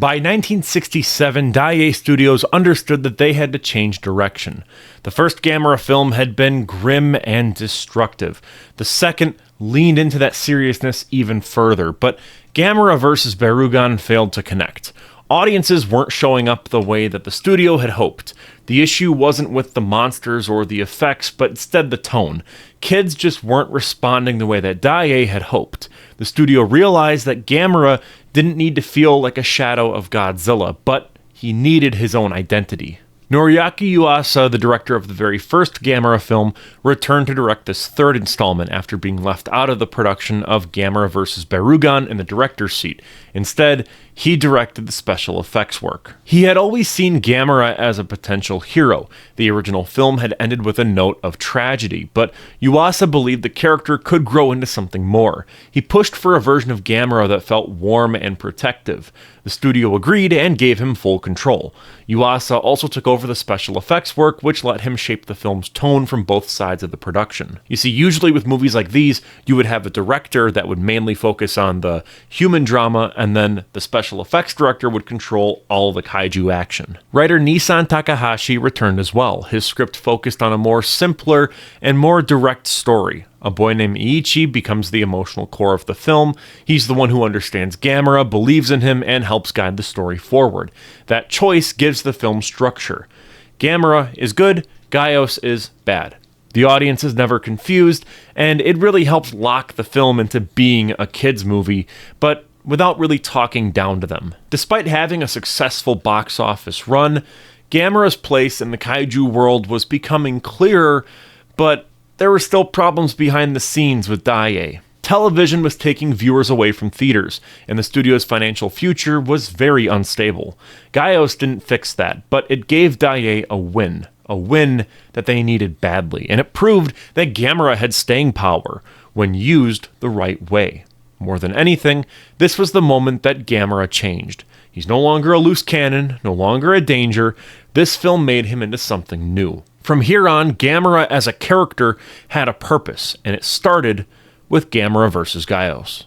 By 1967, Daiei Studios understood that they had to change direction. The first Gamera film had been grim and destructive. The second leaned into that seriousness even further, but Gamera vs. Barugon failed to connect. Audiences weren't showing up the way that the studio had hoped. The issue wasn't with the monsters or the effects, but instead the tone. Kids just weren't responding the way that Daiei had hoped. The studio realized that Gamera didn't need to feel like a shadow of Godzilla, but he needed his own identity. Noriaki Yuasa, the director of the very first Gamera film, returned to direct this third installment after being left out of the production of Gamera vs. Barugon in the director's seat. Instead, he directed the special effects work. He had always seen Gamera as a potential hero. The original film had ended with a note of tragedy, but Yuasa believed the character could grow into something more. He pushed for a version of Gamera that felt warm and protective. The studio agreed and gave him full control. Yuasa also took over the special effects work, which let him shape the film's tone from both sides of the production. You see, usually with movies like these, you would have a director that would mainly focus on the human drama, and then the special effects director would control all the kaiju action. Writer Niisan Takahashi returned as well. His script focused on a more simpler and more direct story. A boy named Iichi becomes the emotional core of the film. He's the one who understands Gamera, believes in him, and helps guide the story forward. That choice gives the film structure. Gamera is good, Gaos is bad. The audience is never confused, and it really helps lock the film into being a kids' movie, but without really talking down to them. Despite having a successful box office run, Gamera's place in the kaiju world was becoming clearer, but there were still problems behind the scenes with Daiei. Television was taking viewers away from theaters, and the studio's financial future was very unstable. Gaos didn't fix that, but it gave Daiei a win that they needed badly, and it proved that Gamera had staying power when used the right way. More than anything, this was the moment that Gamera changed. He's no longer a loose cannon, no longer a danger. This film made him into something new. From here on, Gamera as a character had a purpose, and it started with Gamera vs. Gaos.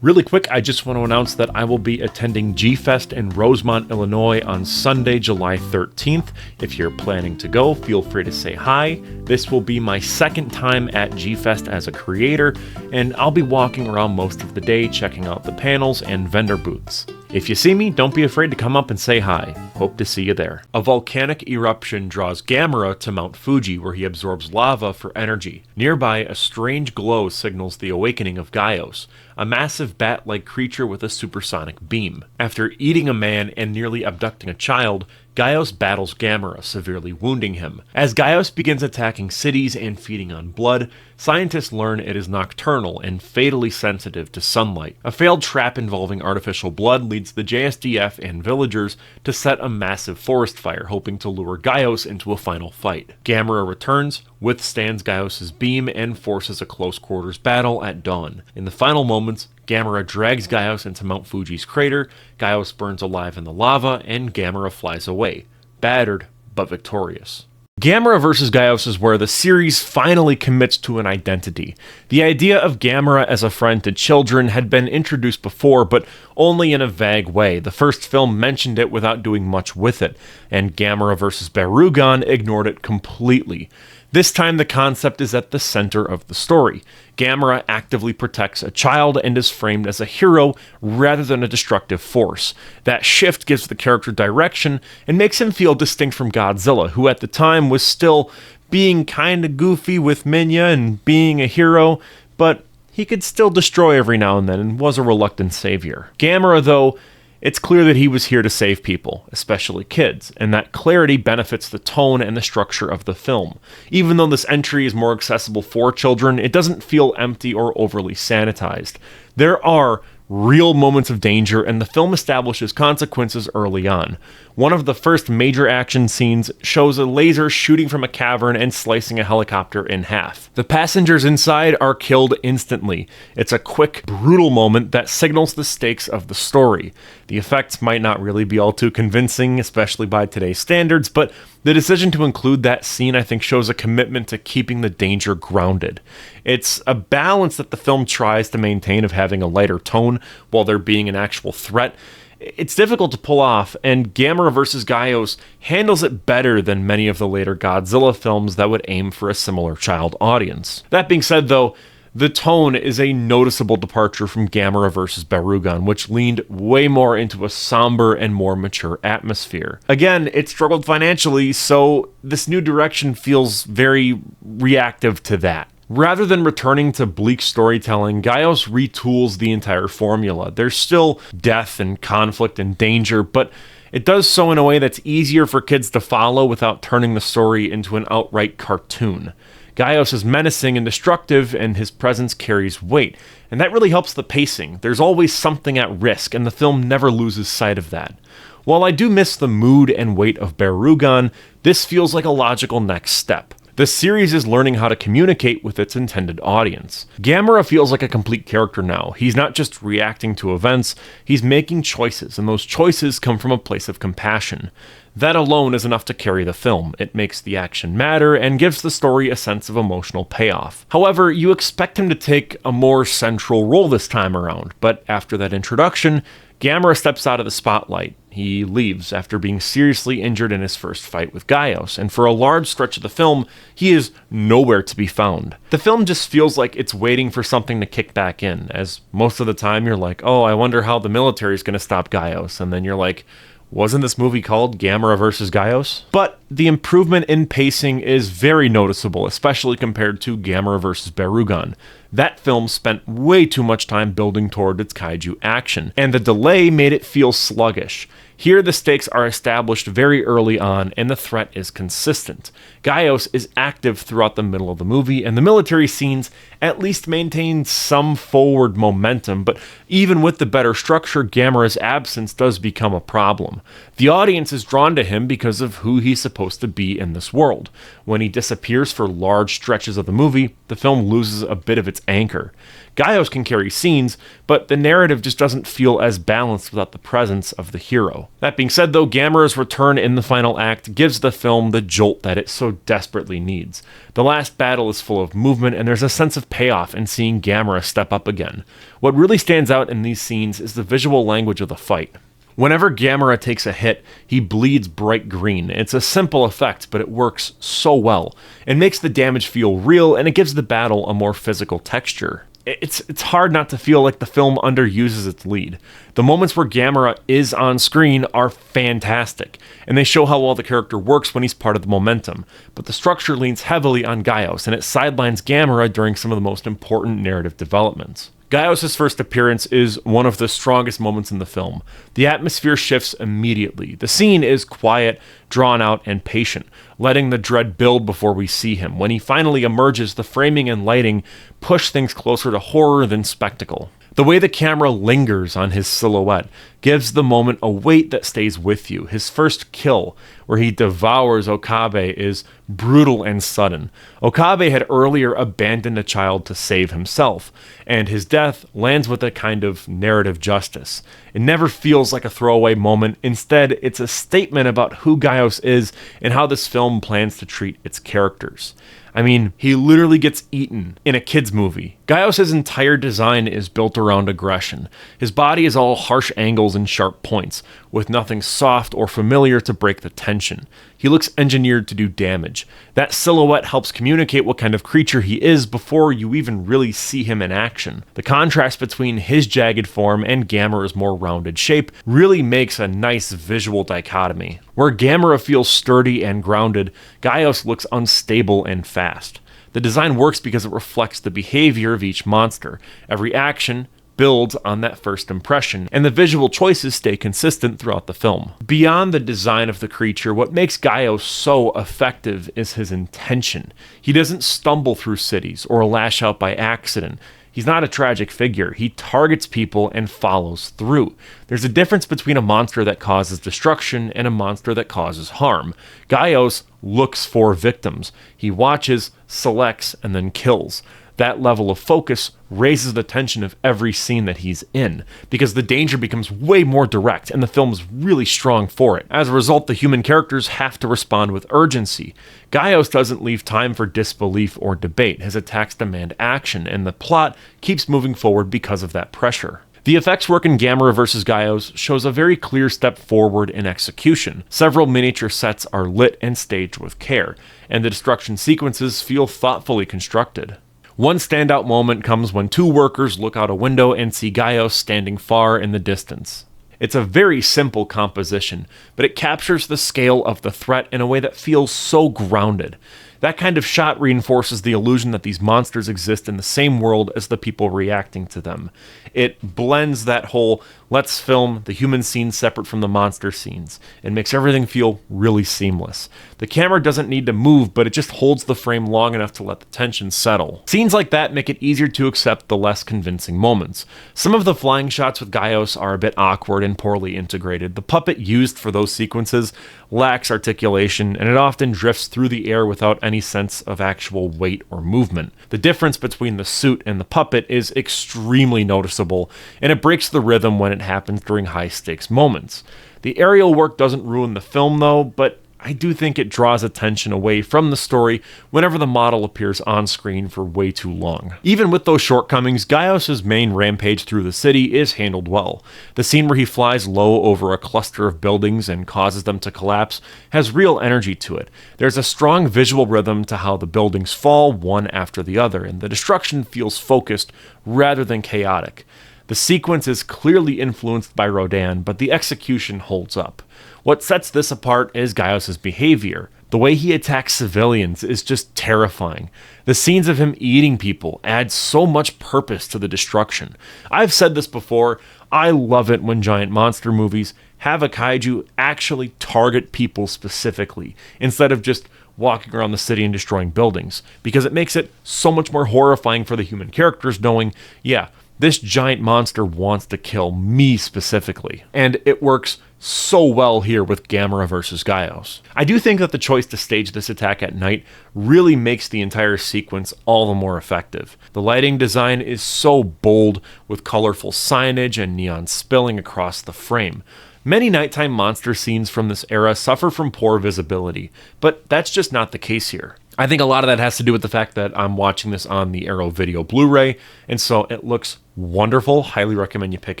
Really quick, I just want to announce that I will be attending G-Fest in Rosemont, Illinois on Sunday, July 13th. If you're planning to go, feel free to say hi. This will be my second time at G-Fest as a creator, and I'll be walking around most of the day checking out the panels and vendor booths. If you see me, don't be afraid to come up and say hi. Hope to see you there. A volcanic eruption draws Gamera to Mount Fuji, where he absorbs lava for energy. Nearby, a strange glow signals the awakening of Gaos, a massive bat-like creature with a supersonic beam. After eating a man and nearly abducting a child, Gaos battles Gamera, severely wounding him. As Gaos begins attacking cities and feeding on blood, scientists learn it is nocturnal and fatally sensitive to sunlight. A failed trap involving artificial blood leads the JSDF and villagers to set a massive forest fire, hoping to lure Gaos into a final fight. Gamera returns, withstands Gaos' beam, and forces a close-quarters battle at dawn. In the final moments, Gamera drags Gaos into Mount Fuji's crater, Gaos burns alive in the lava, and Gamera flies away, battered but victorious. Gamera vs. Gaos is where the series finally commits to an identity. The idea of Gamera as a friend to children had been introduced before, but only in a vague way. The first film mentioned it without doing much with it, and Gamera vs. Barugon ignored it completely. This time the concept is at the center of the story. Gamera actively protects a child and is framed as a hero rather than a destructive force. That shift gives the character direction and makes him feel distinct from Godzilla, who at the time was still being kinda goofy with Minya and being a hero, but he could still destroy every now and then and was a reluctant savior. Gamera, though, it's clear that he was here to save people, especially kids, and that clarity benefits the tone and the structure of the film. Even though this entry is more accessible for children, it doesn't feel empty or overly sanitized. There are real moments of danger, and the film establishes consequences early on. One of the first major action scenes shows a laser shooting from a cavern and slicing a helicopter in half. The passengers inside are killed instantly. It's a quick, brutal moment that signals the stakes of the story. The effects might not really be all too convincing, especially by today's standards, but the decision to include that scene, I think, shows a commitment to keeping the danger grounded. It's a balance that the film tries to maintain of having a lighter tone while there being an actual threat. It's difficult to pull off, and Gamera vs. Gyaos handles it better than many of the later Godzilla films that would aim for a similar child audience. That being said, though, the tone is a noticeable departure from Gamera vs. Barugon, which leaned way more into a somber and more mature atmosphere. Again, it struggled financially, so this new direction feels very reactive to that. Rather than returning to bleak storytelling, Gyaos retools the entire formula. There's still death and conflict and danger, but it does so in a way that's easier for kids to follow without turning the story into an outright cartoon. Gyaos is menacing and destructive, and his presence carries weight, and that really helps the pacing. There's always something at risk, and the film never loses sight of that. While I do miss the mood and weight of Barugon, this feels like a logical next step. The series is learning how to communicate with its intended audience. Gamera feels like a complete character now. He's not just reacting to events, he's making choices, and those choices come from a place of compassion. That alone is enough to carry the film. It makes the action matter and gives the story a sense of emotional payoff. However, you expect him to take a more central role this time around, but after that introduction, Gamera steps out of the spotlight. He leaves after being seriously injured in his first fight with Gyaos, and for a large stretch of the film, he is nowhere to be found. The film just feels like it's waiting for something to kick back in, as most of the time you're like, oh, I wonder how the military is going to stop Gyaos, and then you're like, wasn't this movie called Gamera vs. Gyaos? But the improvement in pacing is very noticeable, especially compared to Gamera vs. Barugon. That film spent way too much time building toward its kaiju action, and the delay made it feel sluggish. Here, the stakes are established very early on, and the threat is consistent. Gyaos is active throughout the middle of the movie, and the military scenes at least maintain some forward momentum, but even with the better structure, Gamera's absence does become a problem. The audience is drawn to him because of who he's supposed to be in this world. When he disappears for large stretches of the movie, the film loses a bit of its anchor. Gyaos can carry scenes, but the narrative just doesn't feel as balanced without the presence of the hero. That being said, though, Gamera's return in the final act gives the film the jolt that it so desperately needs. The last battle is full of movement, and there's a sense of payoff in seeing Gamera step up again. What really stands out in these scenes is the visual language of the fight. Whenever Gamera takes a hit, he bleeds bright green. It's a simple effect, but it works so well. It makes the damage feel real, and it gives the battle a more physical texture. It's hard not to feel like the film underuses its lead. The moments where Gamera is on screen are fantastic, and they show how well the character works when he's part of the momentum, but the structure leans heavily on Gyaos, and it sidelines Gamera during some of the most important narrative developments. Gyaos' first appearance is one of the strongest moments in the film. The atmosphere shifts immediately. The scene is quiet, drawn out, and patient, letting the dread build before we see him. When he finally emerges, the framing and lighting push things closer to horror than spectacle. The way the camera lingers on his silhouette gives the moment a weight that stays with you. His first kill, where he devours Okabe, is brutal and sudden. Okabe had earlier abandoned a child to save himself, and his death lands with a kind of narrative justice. It never feels like a throwaway moment. Instead, it's a statement about who Gyaos is and how this film plans to treat its characters. I mean, he literally gets eaten in a kid's movie. Gyaos' entire design is built around aggression. His body is all harsh angles and sharp points, with nothing soft or familiar to break the tension. He looks engineered to do damage. That silhouette helps communicate what kind of creature he is before you even really see him in action. The contrast between his jagged form and Gamera's more rounded shape really makes a nice visual dichotomy. Where Gamera feels sturdy and grounded, Gyaos looks unstable and fast. The design works because it reflects the behavior of each monster. Every action builds on that first impression, and the visual choices stay consistent throughout the film. Beyond the design of the creature, what makes Gyaos so effective is his intention. He doesn't stumble through cities or lash out by accident. He's not a tragic figure. He targets people and follows through. There's a difference between a monster that causes destruction and a monster that causes harm. Gyaos looks for victims. He watches, selects, and then kills. That level of focus raises the tension of every scene that he's in, because the danger becomes way more direct, and the film is really strong for it. As a result, the human characters have to respond with urgency. Gyaos doesn't leave time for disbelief or debate. His attacks demand action, and the plot keeps moving forward because of that pressure. The effects work in Gamera vs. Gyaos shows a very clear step forward in execution. Several miniature sets are lit and staged with care, and the destruction sequences feel thoughtfully constructed. One standout moment comes when two workers look out a window and see Gyaos standing far in the distance. It's a very simple composition, but it captures the scale of the threat in a way that feels so grounded. That kind of shot reinforces the illusion that these monsters exist in the same world as the people reacting to them. It blends that whole, let's film the human scenes separate from the monster scenes. It makes everything feel really seamless. The camera doesn't need to move, but it just holds the frame long enough to let the tension settle. Scenes like that make it easier to accept the less convincing moments. Some of the flying shots with Gyaos are a bit awkward and poorly integrated. The puppet used for those sequences lacks articulation, and it often drifts through the air without any sense of actual weight or movement. The difference between the suit and the puppet is extremely noticeable, and it breaks the rhythm when it happens during high-stakes moments. The aerial work doesn't ruin the film though, but I do think it draws attention away from the story whenever the model appears on screen for way too long. Even with those shortcomings, Gyaos' main rampage through the city is handled well. The scene where he flies low over a cluster of buildings and causes them to collapse has real energy to it. There's a strong visual rhythm to how the buildings fall one after the other, and the destruction feels focused rather than chaotic. The sequence is clearly influenced by Rodan, but the execution holds up. What sets this apart is Gyaos' behavior. The way he attacks civilians is just terrifying. The scenes of him eating people add so much purpose to the destruction. I've said this before, I love it when giant monster movies have a kaiju actually target people specifically, instead of just walking around the city and destroying buildings, because it makes it so much more horrifying for the human characters knowing, yeah, this giant monster wants to kill me specifically. And it works so well here with Gamera vs. Gyaos. I do think that the choice to stage this attack at night really makes the entire sequence all the more effective. The lighting design is so bold, with colorful signage and neon spilling across the frame. Many nighttime monster scenes from this era suffer from poor visibility, but that's just not the case here. I think a lot of that has to do with the fact that I'm watching this on the Arrow Video Blu-ray, and so it looks wonderful. Highly recommend you pick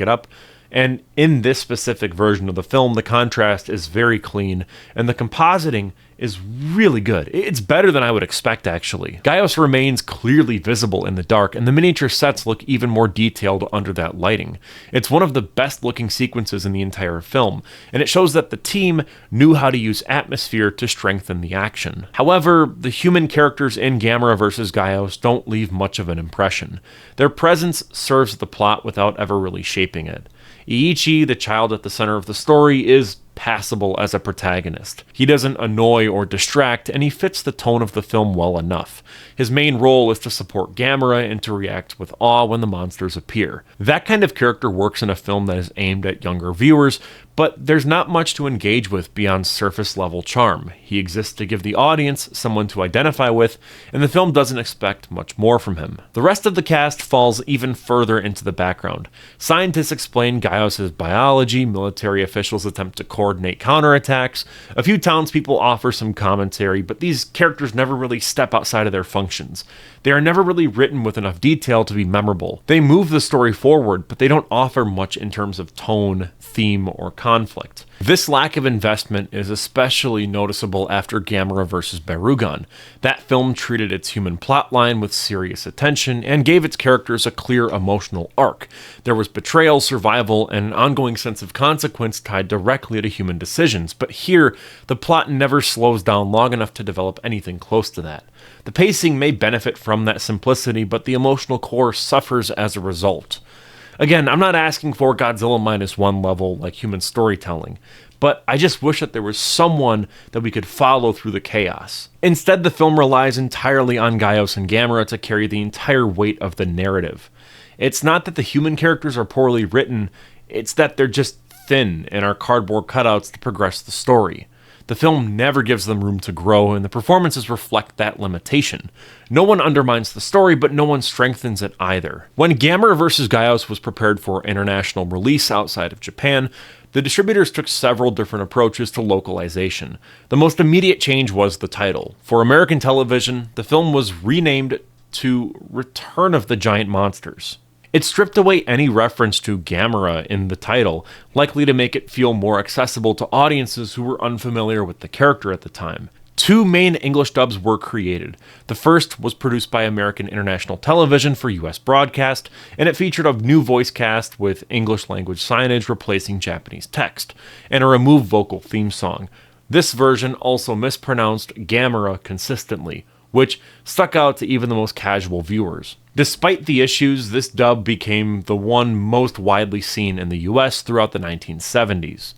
it up. And in this specific version of the film, the contrast is very clean, and the compositing is really good. It's better than I would expect, actually. Gyaos remains clearly visible in the dark, and the miniature sets look even more detailed under that lighting. It's one of the best looking sequences in the entire film, and it shows that the team knew how to use atmosphere to strengthen the action. However, the human characters in Gamera vs. Gyaos don't leave much of an impression. Their presence serves the plot without ever really shaping it. Iichi, the child at the center of the story, is passable as a protagonist. He doesn't annoy or distract, and he fits the tone of the film well enough. His main role is to support Gamera and to react with awe when the monsters appear. That kind of character works in a film that is aimed at younger viewers, but there's not much to engage with beyond surface level charm. He exists to give the audience someone to identify with, and the film doesn't expect much more from him. The rest of the cast falls even further into the background. Scientists explain Gyaos' biology, military officials attempt to coordinate counterattacks, a few townspeople offer some commentary, but these characters never really step outside of their functions. They are never really written with enough detail to be memorable. They move the story forward, but they don't offer much in terms of tone, theme, or conflict. This lack of investment is especially noticeable after Gamera vs. Barugon. That film treated its human plotline with serious attention and gave its characters a clear emotional arc. There was betrayal, survival, and an ongoing sense of consequence tied directly to human decisions, but here, the plot never slows down long enough to develop anything close to that. The pacing may benefit from that simplicity, but the emotional core suffers as a result. Again, I'm not asking for Godzilla -1 level like human storytelling, but I just wish that there was someone that we could follow through the chaos. Instead, the film relies entirely on Gyaos and Gamera to carry the entire weight of the narrative. It's not that the human characters are poorly written, it's that they're just thin and are cardboard cutouts to progress the story. The film never gives them room to grow, and the performances reflect that limitation. No one undermines the story, but no one strengthens it either. When Gamera vs. Gyaos was prepared for international release outside of Japan, the distributors took several different approaches to localization. The most immediate change was the title. For American television, the film was renamed to Return of the Giant Monsters. It stripped away any reference to Gamera in the title, likely to make it feel more accessible to audiences who were unfamiliar with the character at the time. Two main English dubs were created. The first was produced by American International Television for US broadcast, and it featured a new voice cast with English language signage replacing Japanese text, and a removed vocal theme song. This version also mispronounced Gamera consistently, which stuck out to even the most casual viewers. Despite the issues, this dub became the one most widely seen in the US throughout the 1970s.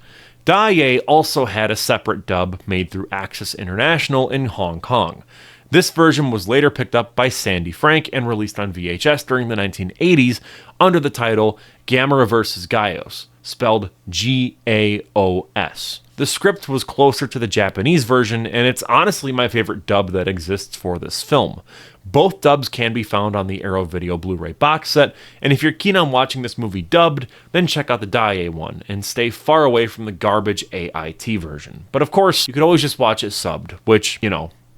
Daiei also had a separate dub made through Axis International in Hong Kong. This version was later picked up by Sandy Frank and released on VHS during the 1980s under the title Gamera vs. Gyaos, spelled G-A-O-S. The script was closer to the Japanese version, and it's honestly my favorite dub that exists for this film. Both dubs can be found on the Arrow Video Blu-ray box set, and if you're keen on watching this movie dubbed, then check out the Daiei one, and stay far away from the garbage AIT version. But of course, you could always just watch it subbed, which,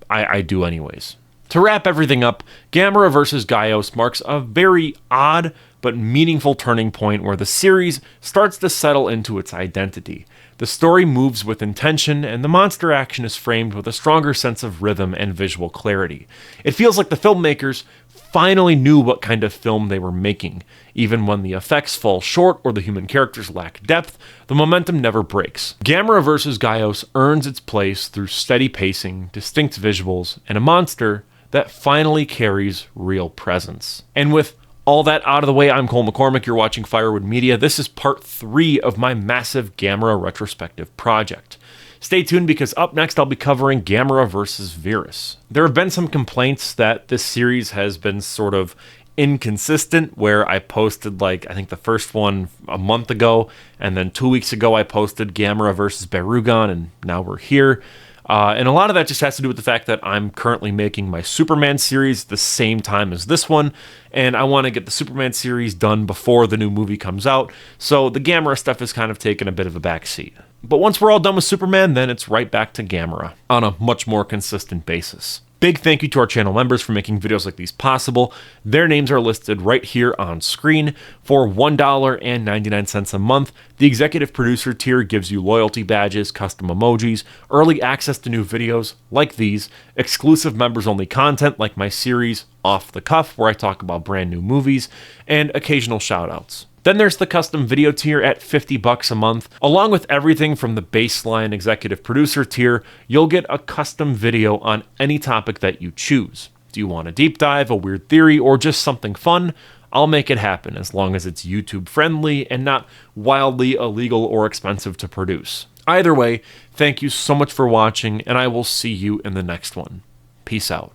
I do anyways. To wrap everything up, Gamera vs. Gyaos marks a very odd but meaningful turning point where the series starts to settle into its identity. The story moves with intention, and the monster action is framed with a stronger sense of rhythm and visual clarity. It feels like the filmmakers finally knew what kind of film they were making. Even when the effects fall short or the human characters lack depth, the momentum never breaks. Gamera vs. Gyaos earns its place through steady pacing, distinct visuals, and a monster that finally carries real presence. And with all that out of the way, I'm Cole McCormick, you're watching Firewood Media. This is part 3 of my massive Gamera retrospective project. Stay tuned because up next I'll be covering Gamera vs. Virus. There have been some complaints that this series has been sort of inconsistent, where I posted I think the first one a month ago, and then 2 weeks ago I posted Gamera vs. Barugon, and now we're here. And a lot of that just has to do with the fact that I'm currently making my Superman series the same time as this one, and I want to get the Superman series done before the new movie comes out, so the Gamera stuff has kind of taken a bit of a backseat. But once we're all done with Superman, then it's right back to Gamera on a much more consistent basis. Big thank you to our channel members for making videos like these possible. Their names are listed right here on screen. For $1.99 a month, the executive producer tier gives you loyalty badges, custom emojis, early access to new videos like these, exclusive members-only content like my series Off the Cuff, where I talk about brand new movies, and occasional shoutouts. Then there's the custom video tier at $50 a month. Along with everything from the baseline executive producer tier, you'll get a custom video on any topic that you choose. Do you want a deep dive, a weird theory, or just something fun? I'll make it happen as long as it's YouTube friendly and not wildly illegal or expensive to produce. Either way, thank you so much for watching, and I will see you in the next one. Peace out.